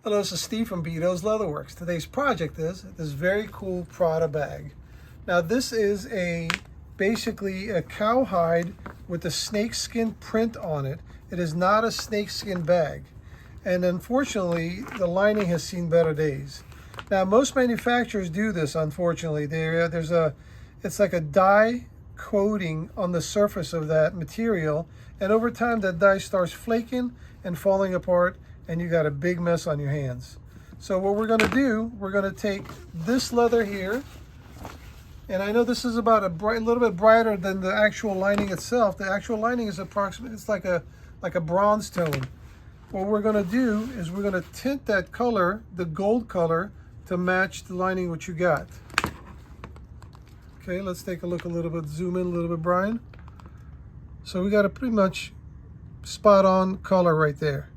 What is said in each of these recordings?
Hello, this is Steve from Beto's Leatherworks. Today's project is this very cool Prada bag. Now this is basically a cowhide with a snakeskin print on it. It is not a snakeskin bag. And unfortunately, the lining has seen better days. Now most manufacturers do this, unfortunately. It's like a dye coating on the surface of that material. And over time that dye starts flaking and falling apart, and you got a big mess on your hands. So what we're gonna do, we're gonna take this leather here, and I know this is about a little bit brighter than the actual lining itself. The actual lining is approximately, it's like a bronze tone. What we're gonna do is we're gonna tint that color, the gold color, to match the lining what you got. Okay, let's take a look a little bit, zoom in a little bit, Brian. So we got a pretty much spot on color right there.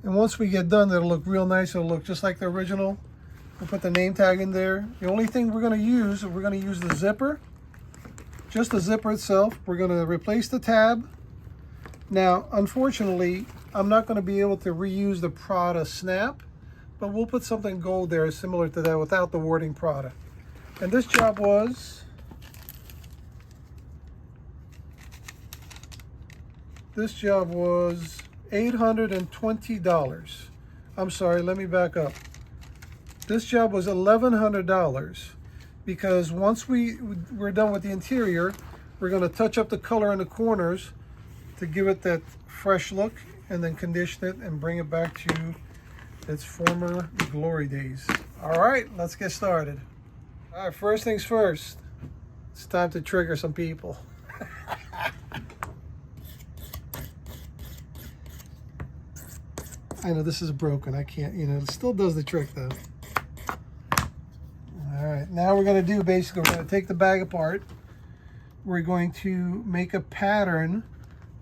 And once we get done, it'll look real nice. It'll look just like the original. We'll put the name tag in there. The only thing we're going to use the zipper, just the zipper itself. We're going to replace the tab. Now, unfortunately, I'm not going to be able to reuse the Prada snap, but we'll put something gold there similar to that without the wording Prada. And this job was $820. I'm sorry, let me back up. This job was $1,100 because once we're done with the interior, we're going to touch up the color in the corners to give it that fresh look, and then condition it and bring it back to its former glory days. All right, let's get started. All right, first things first, it's time to trigger some people. I know this is broken. I can't, it still does the trick though. All right, now we're going to do, basically, we're going to take the bag apart. We're going to make a pattern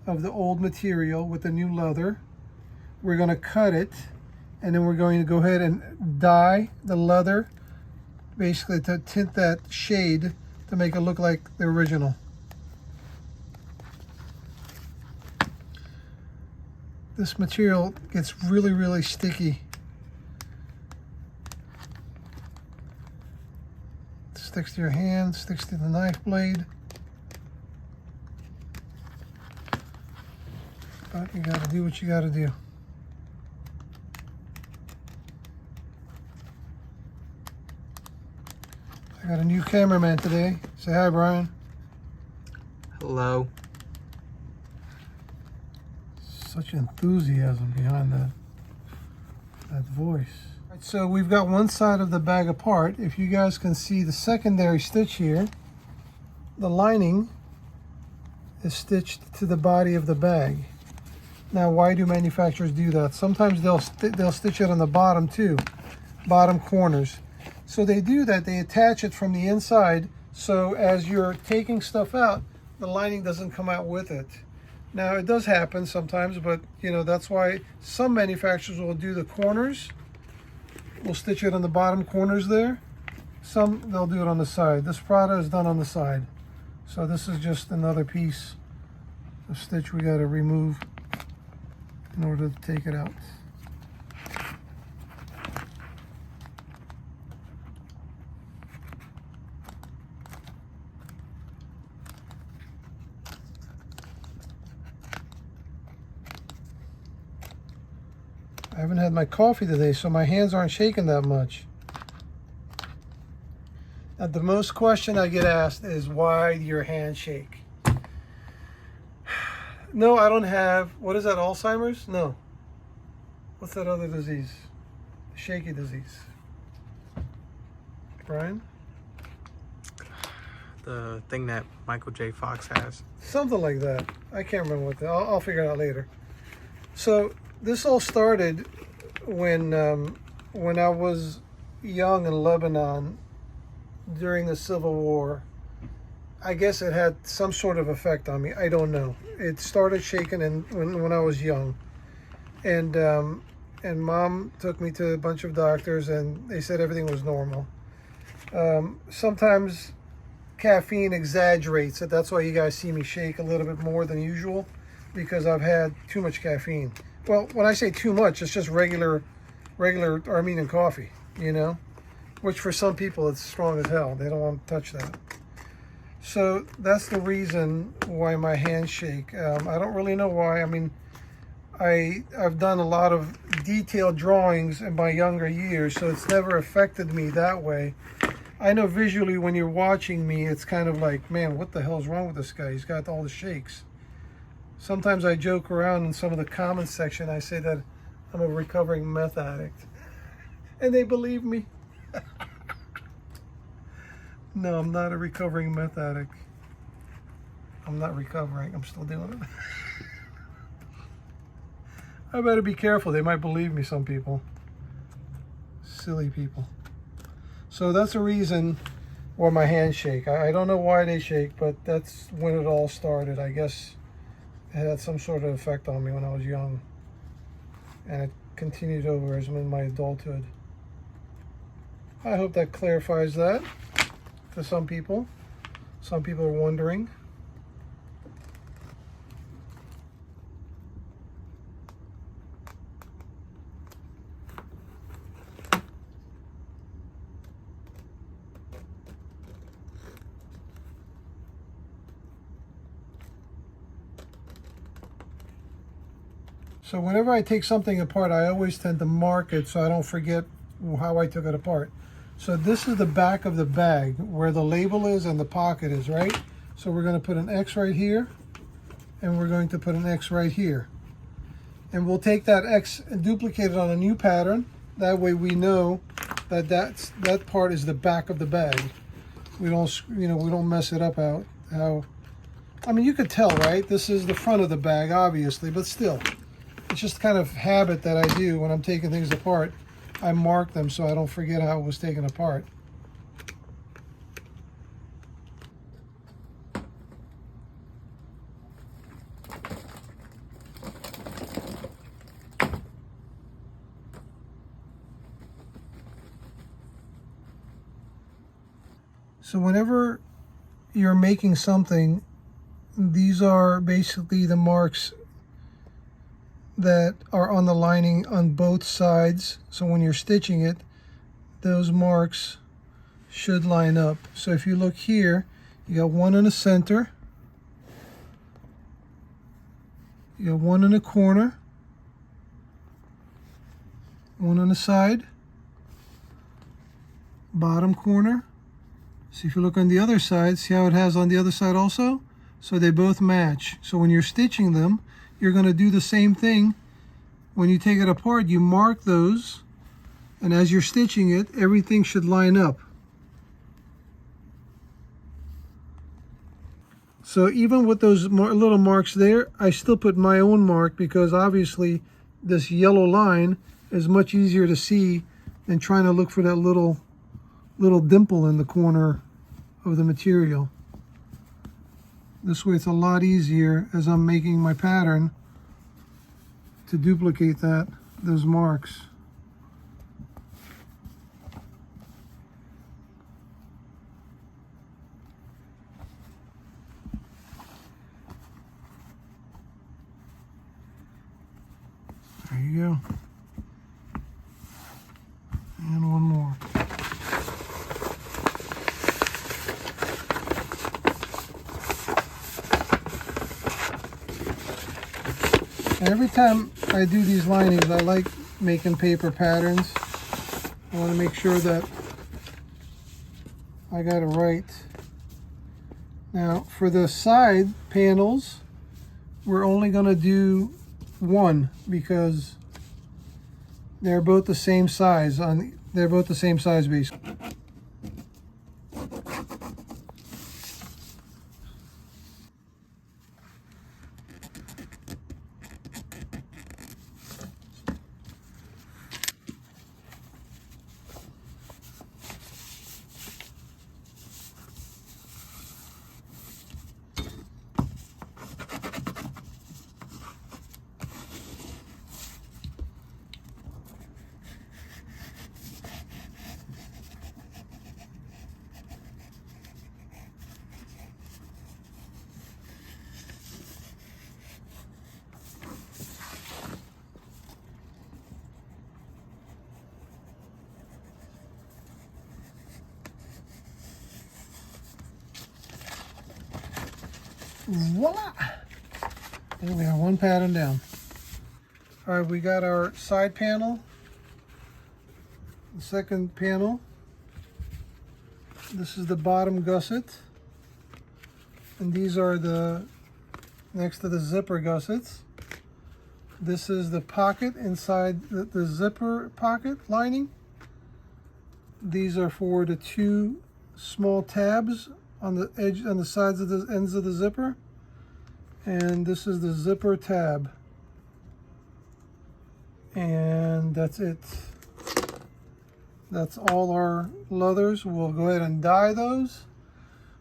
of the old material with the new leather. We're going to cut it, and then we're going to go ahead and dye the leather, basically to tint that shade to make it look like the original. This material gets really, really sticky. It sticks to your hand, sticks to the knife blade. But you gotta do what you gotta do. I got a new cameraman today. Say hi, Brian. Hello. Such enthusiasm behind that voice. Right, so we've got one side of the bag apart. If you guys can see the secondary stitch here, the lining is stitched to the body of the bag. Now, why do manufacturers do that? Sometimes they'll stitch it on the bottom too, bottom corners. So they do that, they attach it from the inside, so as you're taking stuff out, the lining doesn't come out with it. Now, it does happen sometimes, but that's why some manufacturers will do the corners. We'll stitch it on the bottom corners there. Some, they'll do it on the side. This Prada is done on the side. So this is just another piece of stitch we got to remove in order to take it out. I haven't had my coffee today, so my hands aren't shaking that much. Now, the most question I get asked is, why your hands shake? No, I don't have, what is that, Alzheimer's? No. What's that other disease? Shaky disease. Brian? The thing that Michael J. Fox has. Something like that. I can't remember what I'll figure it out later. So this all started when I was young in Lebanon during the Civil War. I guess it had some sort of effect on me. I don't know. It started shaking when I was young, and Mom took me to a bunch of doctors, and they said everything was normal. Sometimes caffeine exaggerates it. That's why you guys see me shake a little bit more than usual, because I've had too much caffeine. Well, when I say too much, it's just regular Armenian coffee, you know, which for some people it's strong as hell. They don't want to touch that. So that's the reason why my hands shake. I don't really know why. I mean, I've done a lot of detailed drawings in my younger years, so it's never affected me that way. I know visually when you're watching me, it's kind of like, man, what the hell is wrong with this guy? He's got all the shakes. Sometimes I joke around in some of the comments section. I say that I'm a recovering meth addict. And they believe me. No, I'm not a recovering meth addict. I'm not recovering. I'm still doing it. I better be careful. They might believe me, some people. Silly people. So that's the reason why my hands shake. I don't know why they shake, but that's when it all started. I guess it had some sort of effect on me when I was young. And it continued over as I'm in my adulthood. I hope that clarifies that to some people. Some people are wondering. So whenever I take something apart, I always tend to mark it so I don't forget how I took it apart. So this is the back of the bag where the label is and the pocket is, right? So we're going to put an X right here, and we're going to put an X right here. And we'll take that X and duplicate it on a new pattern. That way we know that that part is the back of the bag. We don't, we don't mess it up out. I mean, you could tell, right? This is the front of the bag, obviously, but still. It's just kind of habit that I do when I'm taking things apart. I mark them so I don't forget how it was taken apart. So whenever you're making something, these are basically the marks that are on the lining on both sides. So when you're stitching it, those marks should line up. So if you look here, you got one in the center, you got one in the corner, one on the side, bottom corner. So if you look on the other side, see how it has on the other side also? So they both match. So when you're stitching them, you're going to do the same thing. When you take it apart, you mark those, and as you're stitching it, everything should line up. So even with those little marks there, I still put my own mark because obviously this yellow line is much easier to see than trying to look for that little dimple in the corner of the material. This way it's a lot easier as I'm making my pattern to duplicate those marks. There you go. And one more. Every time I do these linings, I like making paper patterns. I want to make sure that I got it right. Now, for the side panels, we're only going to do one because they're both the same size. They're both the same size basically. Voila! And we got one pattern down. All right, we got our side panel, the second panel. This is the bottom gusset. And these are the next to the zipper gussets. This is the pocket inside the zipper pocket lining. These are for the two small tabs on the edge, on the sides of the ends of the zipper. And this is the zipper tab. And that's it. That's all our leathers. We'll go ahead and dye those.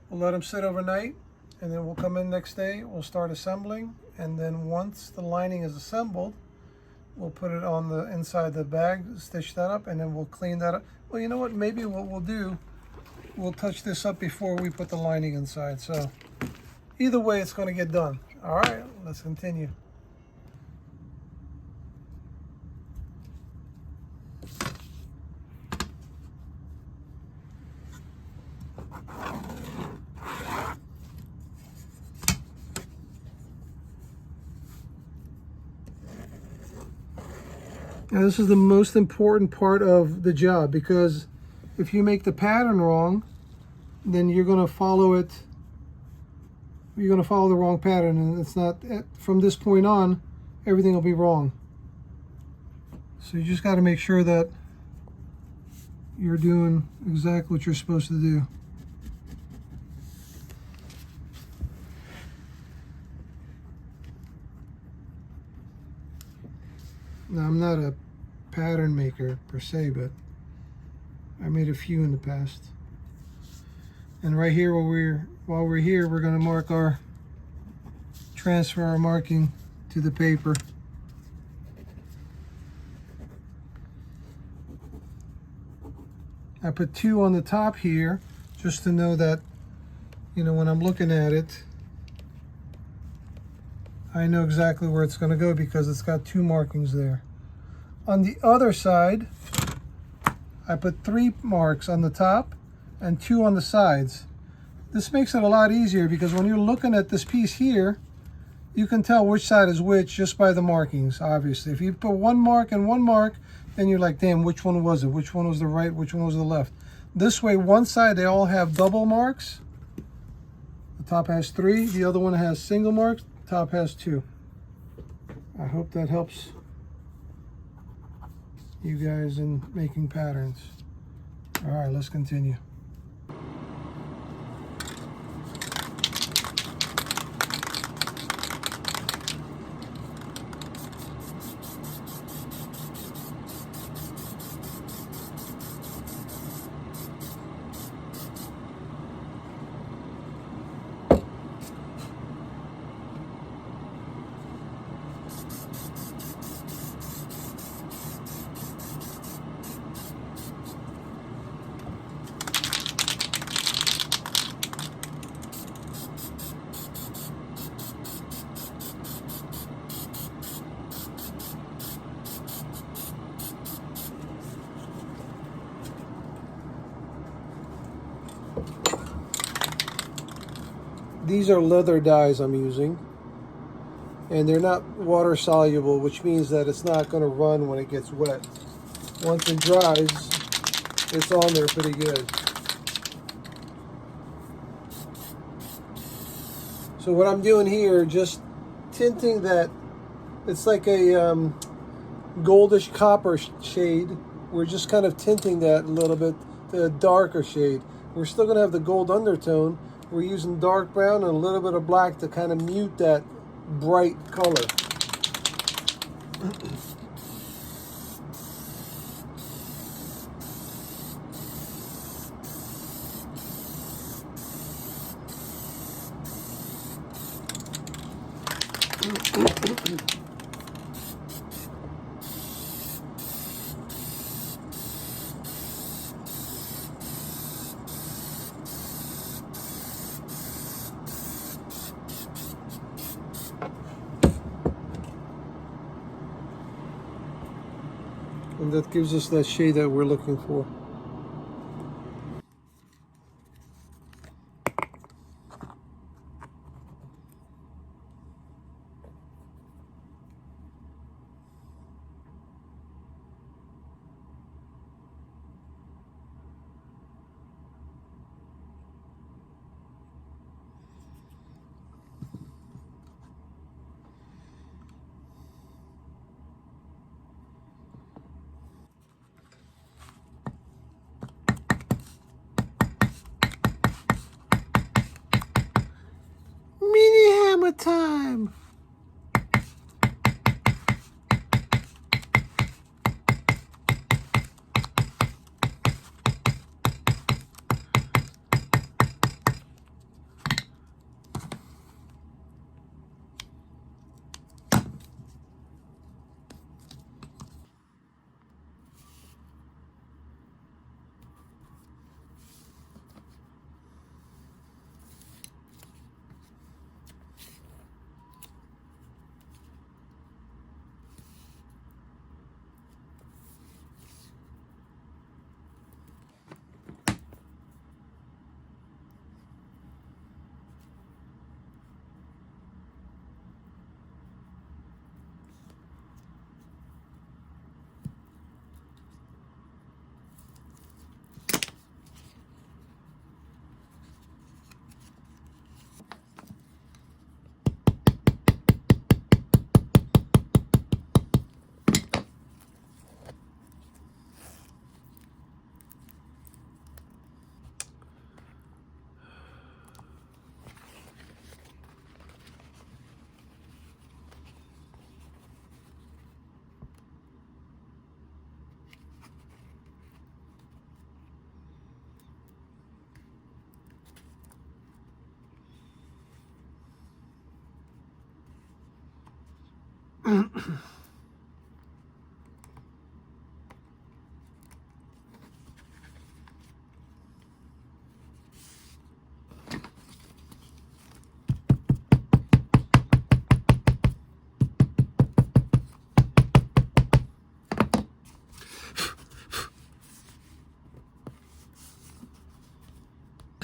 We'll let them sit overnight, and then we'll come in next day. We'll start assembling, and then once the lining is assembled, we'll put it on the inside the bag, stitch that up, and then we'll clean that up. Well, you know what? Maybe what we'll do, we'll touch this up before we put the lining inside. So either way, it's going to get done. All right, let's continue. Now this is the most important part of the job, because if you make the pattern wrong, then you're going to follow it. You're going to follow the wrong pattern, and it's not, from this point on, everything will be wrong. So you just got to make sure that you're doing exactly what you're supposed to do. Now, I'm not a pattern maker per se, but I made a few in the past. And right here, while we're here, we're going to mark transfer our marking to the paper. I put 2 on the top here, just to know that, you know, when I'm looking at it, I know exactly where it's going to go because it's got 2 markings there. On the other side, I put 3 marks on the top and 2 on the sides. This makes it a lot easier because when you're looking at this piece here, you can tell which side is which just by the markings, obviously. If you put 1 mark and 1 mark, then you're like, damn, which one was it? Which one was the right? Which one was the left? This way, one side, they all have double marks. The top has 3. The other one has single marks. The top has 2. I hope that helps you guys in making patterns. All right, let's continue. These are leather dyes I'm using, and they're not water soluble, which means that it's not going to run when it gets wet. Once it dries, it's on there pretty good. So what I'm doing here, just tinting that, it's like a goldish copper shade. We're just kind of tinting that a little bit to a darker shade. We're still going to have the gold undertone. We're using dark brown and a little bit of black to kind of mute that bright color. And that gives us that shade that we're looking for.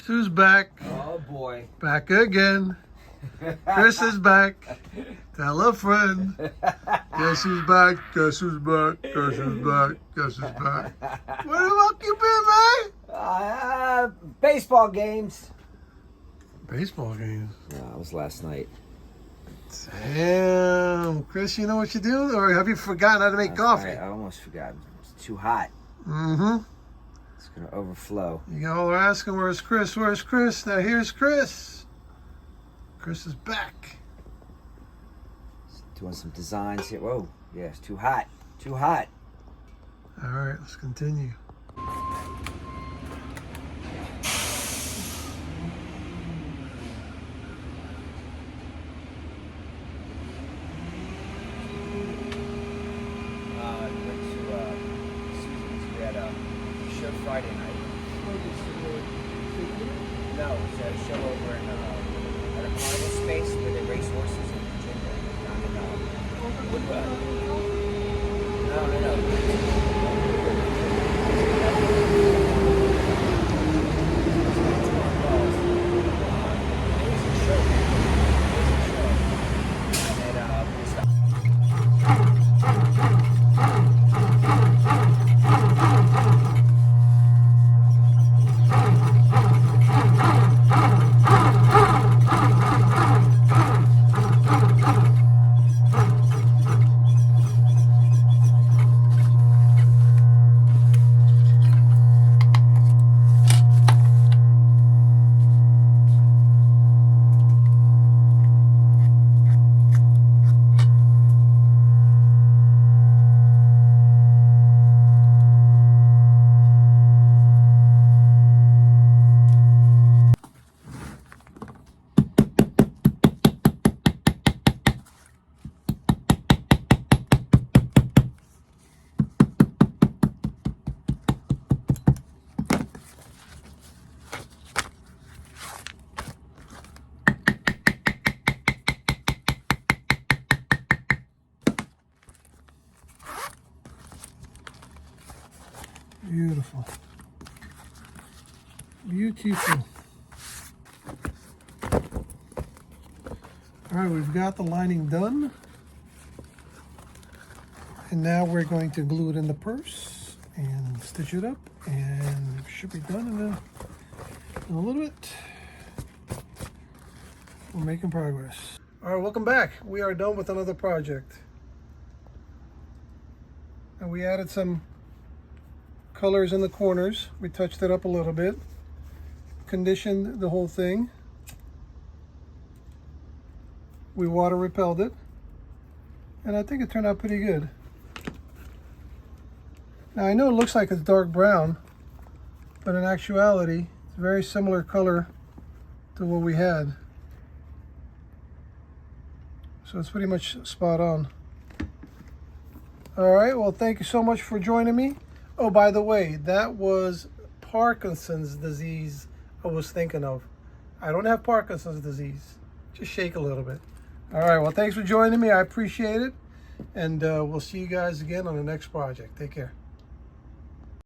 who's back? Oh boy. Back again. Chris is back. Tell a friend. Guess who's back? Guess who's back? Guess who's back? Guess who's back? Where the fuck you been, man? Baseball games. Baseball games. Yeah, it was last night. Damn. Chris, you know what you do? Or have you forgotten how to make coffee? I almost forgot. It's too hot. Mm-hmm. It's going to overflow. You all are asking, where's Chris? Where's Chris? Now here's Chris. Chris is back. Doing some designs here. Whoa. Yeah, it's too hot. Too hot. All right, let's continue. Went to Susan's. We had a show Friday night. No, it's a show over in at a carnival space where they race horses in Virginia, down in Woodbine. Beautiful. Beautiful. All right, we've got the lining done. And now we're going to glue it in the purse and stitch it up, and it should be done in a little bit. We're making progress. All right, welcome back. We are done with another project. And we added some colors in the corners. We touched it up a little bit, conditioned the whole thing. We water repelled it, and I think it turned out pretty good. Now I know it looks like it's dark brown, but in actuality it's a very similar color to what we had, so it's pretty much spot on. All right, well, thank you so much for joining me. Oh, by the way, that was Parkinson's disease I was thinking of. I don't have Parkinson's disease. Just shake a little bit. All right, well, thanks for joining me. I appreciate it. And we'll see you guys again on the next project. Take care.